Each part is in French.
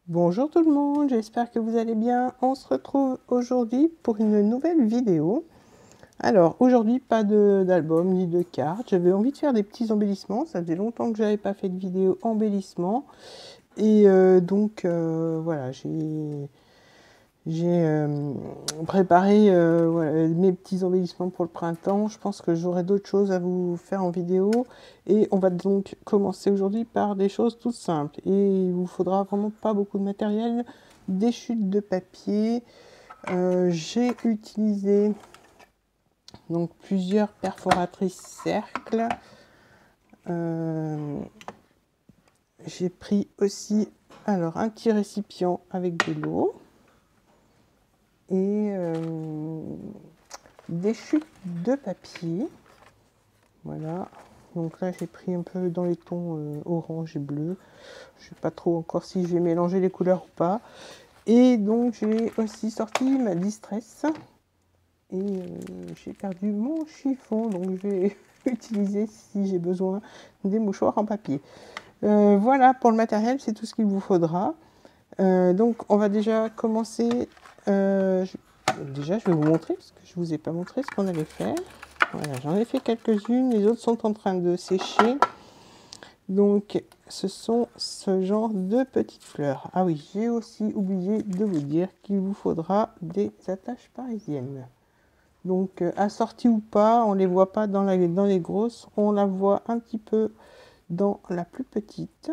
Bonjour tout le monde, j'espère que vous allez bien. On se retrouve aujourd'hui pour une nouvelle vidéo. Alors aujourd'hui pas d'album ni de cartes, j'avais envie de faire des petits embellissements, ça faisait longtemps que j'avais pas fait de vidéo embellissement. Et voilà, j'ai préparé voilà, mes petits embellissements pour le printemps. Je pense que j'aurai d'autres choses à vous faire en vidéo. Et on va donc commencer aujourd'hui par des choses toutes simples. Et il vous faudra vraiment pas beaucoup de matériel. Des chutes de papier. J'ai utilisé donc plusieurs perforatrices cercles. J'ai pris aussi alors un petit récipient avec de l'eau. Et des chutes de papier. Voilà. Donc là, j'ai pris un peu dans les tons orange et bleu. Je ne sais pas trop encore si je vais mélanger les couleurs ou pas. Et donc, j'ai aussi sorti ma Distress. Et j'ai perdu mon chiffon. Donc, je vais utiliser, si j'ai besoin, des mouchoirs en papier. Voilà, pour le matériel, c'est tout ce qu'il vous faudra. Donc, on va déjà commencer. Déjà, je vais vous montrer, parce que je ne vous ai pas montré ce qu'on allait faire. Voilà, j'en ai fait quelques-unes, les autres sont en train de sécher. Donc, ce sont ce genre de petites fleurs. Ah oui, j'ai aussi oublié de vous dire qu'il vous faudra des attaches parisiennes. Donc, assorties ou pas, on ne les voit pas dans les grosses, on la voit un petit peu dans la plus petite.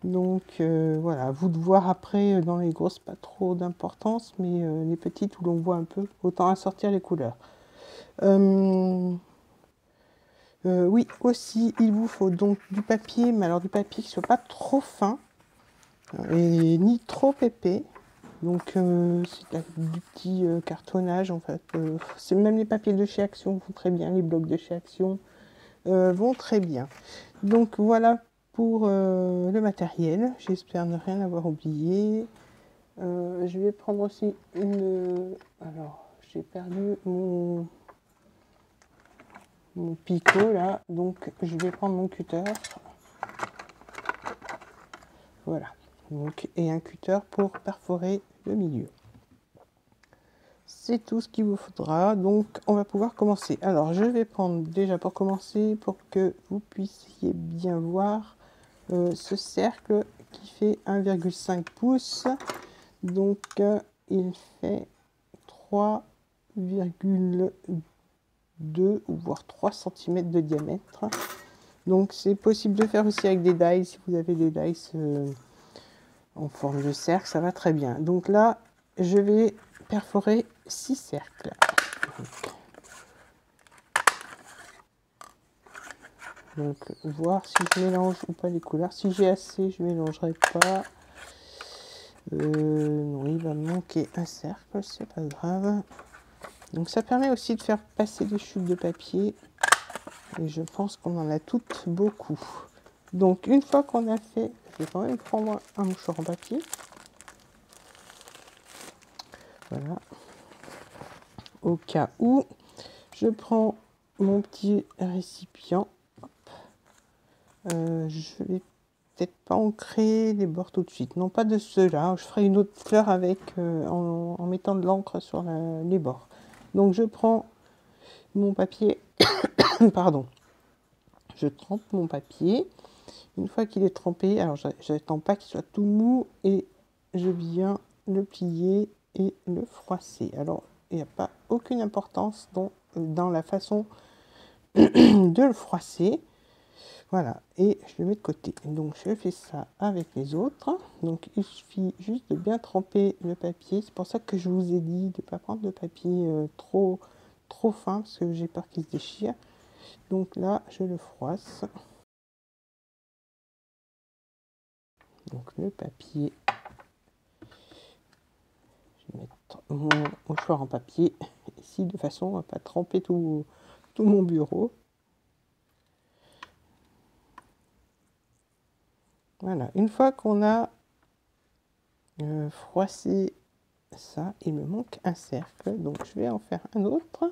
Donc voilà, à vous de voir après dans les grosses, pas trop d'importance, mais les petites où l'on voit un peu, autant assortir les couleurs. Oui, aussi, il vous faut donc du papier, mais alors du papier qui ne soit pas trop fin et ni trop épais. Donc c'est du petit cartonnage en fait. C'est même les papiers de chez Action vont très bien, les blocs de chez Action vont très bien. Donc voilà pour le matériel. J'espère ne rien avoir oublié. Je vais prendre aussi une... Alors, j'ai perdu mon picot là, donc je vais prendre mon cutter. Voilà. Donc, et un cutter pour perforer le milieu. C'est tout ce qu'il vous faudra. Donc, on va pouvoir commencer. Alors, je vais prendre déjà pour commencer, pour que vous puissiez bien voir ce cercle qui fait 1,5 pouces. Donc, il fait 3,2 ou voire 3 cm de diamètre. Donc, c'est possible de faire aussi avec des dies. Si vous avez des dies en forme de cercle, ça va très bien. Donc là, je vais perforer 6 cercles. Donc, voir si je mélange ou pas les couleurs. Si j'ai assez, je ne mélangerai pas. Non, il va me manquer un cercle, c'est pas grave. Donc ça permet aussi de faire passer des chutes de papier. Et je pense qu'on en a toutes beaucoup. Donc une fois qu'on a fait, je vais quand même prendre un mouchoir en papier. Voilà. Au cas où, je prends mon petit récipient. Je vais peut-être pas ancrer les bords tout de suite. Non, pas de ceux-là. Je ferai une autre fleur avec en mettant de l'encre sur les bords. Donc je prends mon papier. Pardon. Je trempe mon papier. Une fois qu'il est trempé, alors j'attends pas qu'il soit tout mou et je viens le plier et le froisser. Alors il n'y a pas aucune importance dans la façon de le froisser. Voilà, et je le mets de côté. Donc je fais ça avec les autres. Donc il suffit juste de bien tremper le papier. C'est pour ça que je vous ai dit de ne pas prendre de papier trop fin parce que j'ai peur qu'il se déchire. Donc là, je le froisse. Donc le papier, je vais mettre mon mouchoir en papier ici de façon à ne pas tremper tout mon bureau. Voilà, une fois qu'on a froissé ça, il me manque un cercle, donc je vais en faire un autre.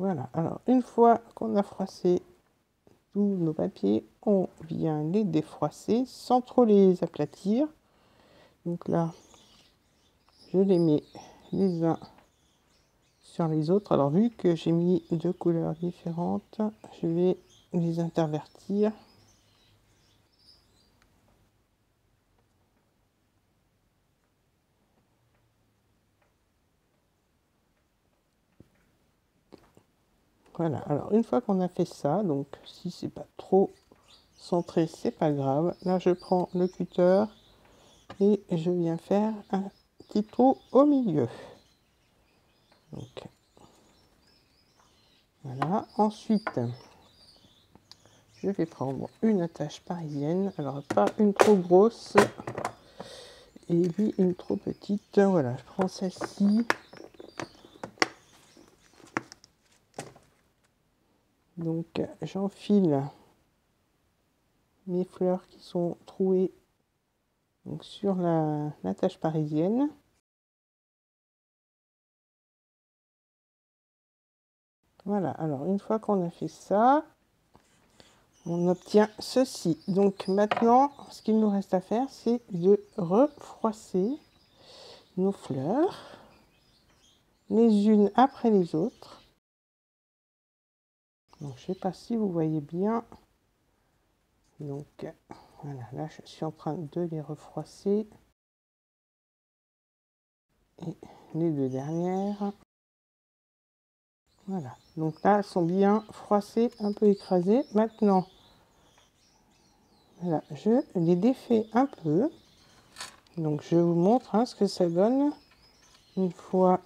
Voilà, alors une fois qu'on a froissé tous nos papiers, on vient les défroisser sans trop les aplatir. Donc là, je les mets les uns sur les autres. Alors vu que j'ai mis deux couleurs différentes, je vais les intervertir. Voilà, alors une fois qu'on a fait ça, donc si c'est pas trop centré, c'est pas grave. Là, je prends le cutter et je viens faire un petit trou au milieu. Donc, voilà. Ensuite, je vais prendre une attache parisienne. Alors, pas une trop grosse et puis une trop petite. Voilà, je prends celle-ci. Donc, j'enfile mes fleurs qui sont trouées donc, sur l'attache parisienne. Voilà, alors une fois qu'on a fait ça, on obtient ceci. Donc maintenant, ce qu'il nous reste à faire, c'est de refroisser nos fleurs, les unes après les autres. Donc, je ne sais pas si vous voyez bien. Donc, voilà, là, je suis en train de les refroisser. Et les deux dernières. Voilà, donc là, elles sont bien froissées, un peu écrasées. Maintenant, voilà, je les défais un peu. Donc, je vous montre hein, ce que ça donne une fois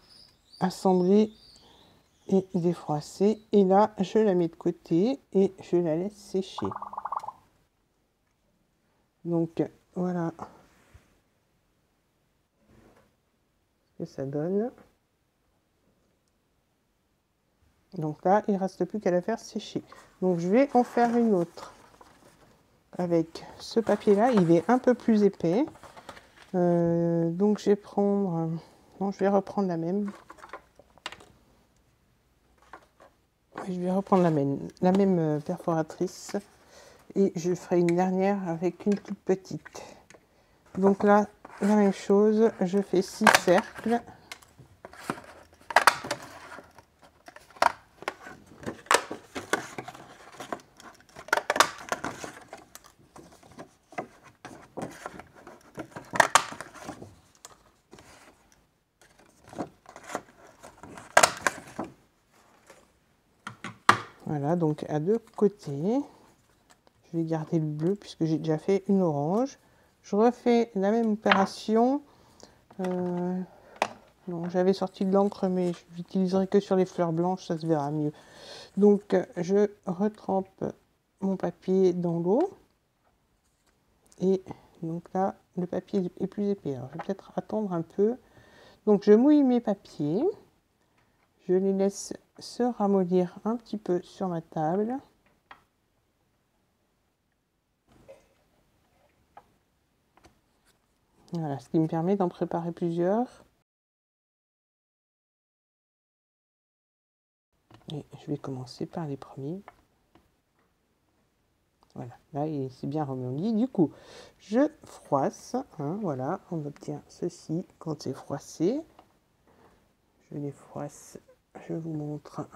assemblée et défroissée. Et là, je la mets de côté et je la laisse sécher. Donc, voilà ce que ça donne. Donc là, il ne reste plus qu'à la faire sécher. Donc, je vais en faire une autre. Avec ce papier-là, il est un peu plus épais. Donc, je vais prendre... non, je vais reprendre la même. Je vais reprendre la même perforatrice. Et je ferai une dernière avec une toute petite. Donc là, la même chose. Je fais 6 cercles. Voilà, donc à deux côtés. Je vais garder le bleu puisque j'ai déjà fait une orange. Je refais la même opération. Non, j'avais sorti de l'encre, mais je l'utiliserai que sur les fleurs blanches, ça se verra mieux. Donc, je retrempe mon papier dans l'eau. Et donc là, le papier est plus épais. Alors, je vais peut-être attendre un peu. Donc, je mouille mes papiers. Je les laisse se ramollir un petit peu sur ma table. Voilà, ce qui me permet d'en préparer plusieurs. Et je vais commencer par les premiers. Voilà, là c'est bien remouli. Du coup, je froisse. Hein, voilà, on obtient ceci quand c'est froissé. Je les froisse, je vous montre.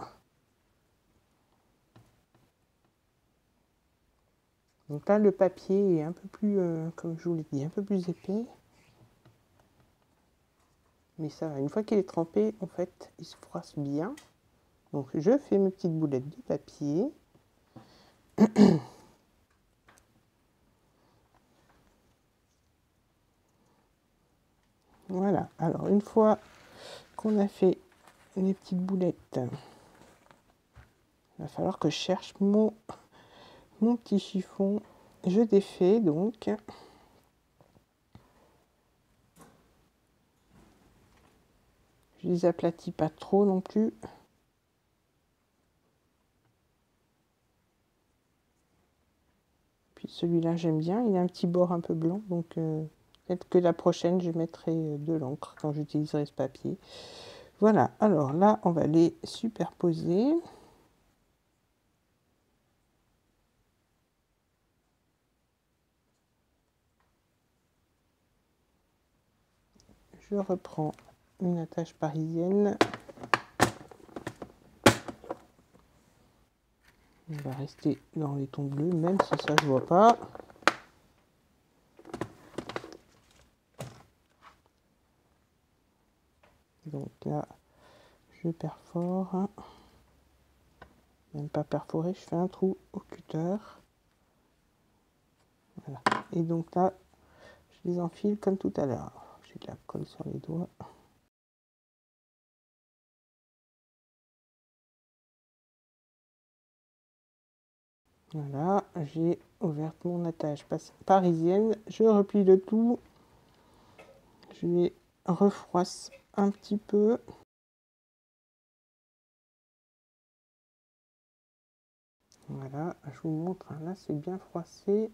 Donc là, le papier est un peu plus, comme je vous l'ai dit, un peu plus épais. Mais ça va, une fois qu'il est trempé, en fait, il se froisse bien. Donc je fais mes petites boulettes de papier. Voilà, alors une fois qu'on a fait les petites boulettes, il va falloir que je cherche mon petit chiffon. Je défais donc. Je les aplatis pas trop non plus. Puis celui-là j'aime bien, il a un petit bord un peu blanc, donc peut-être que la prochaine je mettrai de l'encre quand j'utiliserai ce papier. Voilà, alors là, on va les superposer. Je reprends une attache parisienne. On va rester dans les tons bleus, même si ça ne se voit pas. Donc là, je perfore. Même pas perforer, je fais un trou au cutter. Voilà. Et donc là, je les enfile comme tout à l'heure. J'ai de la colle sur les doigts. Voilà, j'ai ouvert mon attache parisienne. Je replie le tout. Je les refroisse un petit peu. Voilà, je vous montre. Là, c'est bien froissé.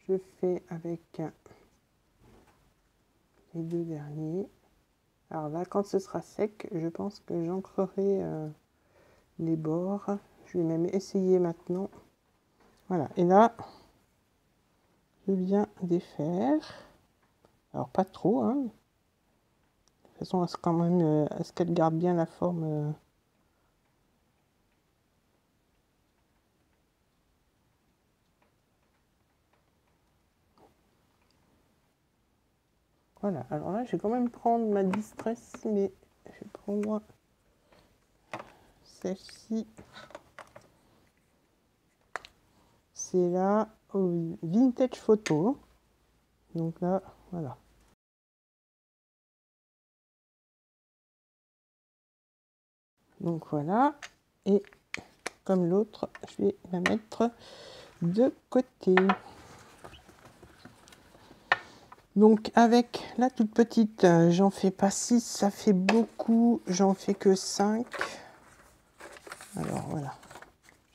Je fais avec les deux derniers. Alors là, quand ce sera sec, je pense que j'ancrerai les bords. Je vais même essayer maintenant. Voilà, et là, je viens défaire. Alors pas trop, hein. De toute façon, à ce qu'elle garde bien la forme. Voilà, alors là, je vais quand même prendre ma Distress, mais je vais prendre celle-ci. C'est la Vintage Photo. Donc là, voilà. Donc voilà. Et comme l'autre, je vais la mettre de côté. Donc avec la toute petite, j'en fais pas 6, ça fait beaucoup. J'en fais que 5. Alors voilà.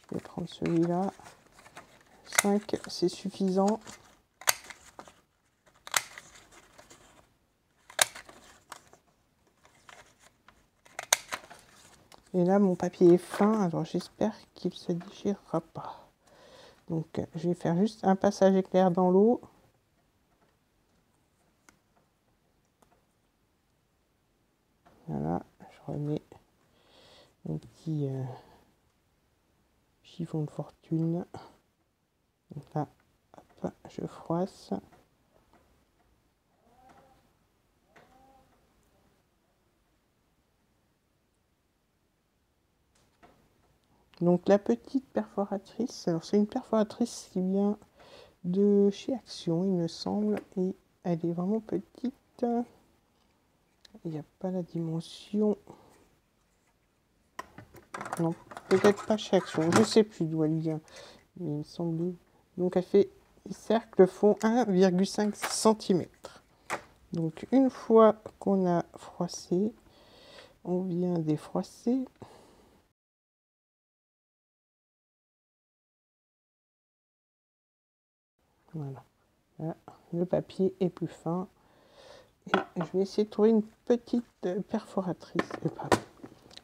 Je vais prendre celui-là. 5, c'est suffisant. Et là, mon papier est fin, alors j'espère qu'il ne se déchirera pas. Donc, je vais faire juste un passage éclair dans l'eau. Voilà, je remets mon petit chiffon de fortune. Donc là, hop, je froisse. Donc la petite perforatrice, alors c'est une perforatrice qui vient de chez Action, il me semble, et elle est vraiment petite. Il n'y a pas la dimension. Non, peut-être pas chez Action, je ne sais plus d'où elle vient, mais il me semble. Donc elle fait, les cercles font 1,5 cm. Donc une fois qu'on a froissé, on vient défroisser. Voilà. Là, le papier est plus fin. Et je vais essayer de trouver une petite perforatrice.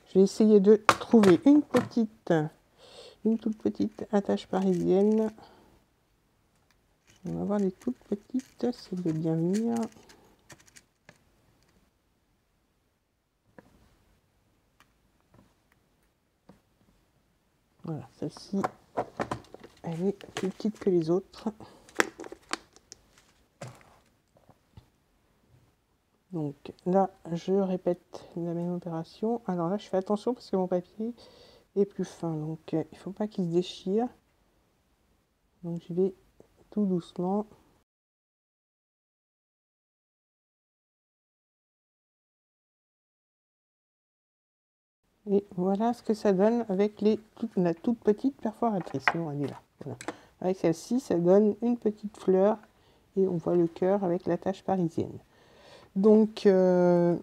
Je vais essayer de trouver une toute petite attache parisienne. On va voir les toutes petites, c'est de bien venir. Voilà, celle-ci, elle est plus petite que les autres. Donc là, je répète la même opération. Alors là, je fais attention parce que mon papier est plus fin. Donc il ne faut pas qu'il se déchire. Donc je vais tout doucement. Et voilà ce que ça donne avec la toute petite perforatrice. Non, elle est là. Voilà. Avec celle-ci, ça donne une petite fleur et on voit le cœur avec la tache parisienne. Donc, comme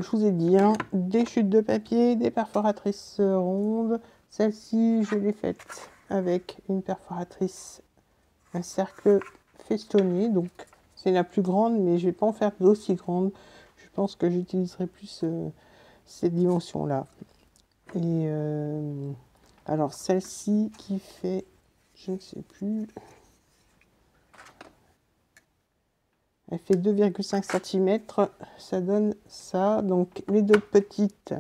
je vous ai dit, hein, des chutes de papier, des perforatrices rondes. Celle-ci, je l'ai faite avec une perforatrice, un cercle festonné. Donc, c'est la plus grande, mais je ne vais pas en faire d'aussi grande. Je pense que j'utiliserai plus cette dimension-là. Et alors celle-ci qui fait, je ne sais plus, elle fait 2,5 cm, ça donne ça. Donc les deux petites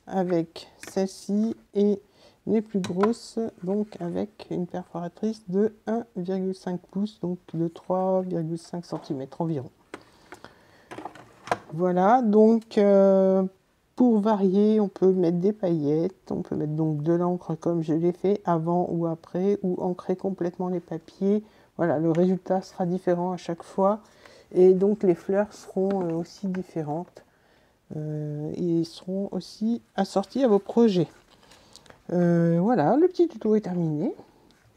avec celle-ci et les plus grosses donc avec une perforatrice de 1,5 pouces, donc de 3,5 cm environ. Voilà, donc pour varier, on peut mettre des paillettes, on peut mettre donc de l'encre comme je l'ai fait avant ou après, ou ancrer complètement les papiers. Voilà, le résultat sera différent à chaque fois. Et donc les fleurs seront aussi différentes et seront aussi assorties à vos projets. Voilà, le petit tuto est terminé.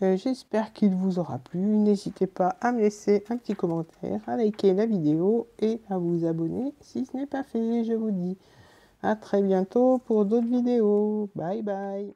J'espère qu'il vous aura plu. N'hésitez pas à me laisser un petit commentaire, à liker la vidéo et à vous abonner si ce n'est pas fait. Je vous dis à très bientôt pour d'autres vidéos. Bye bye.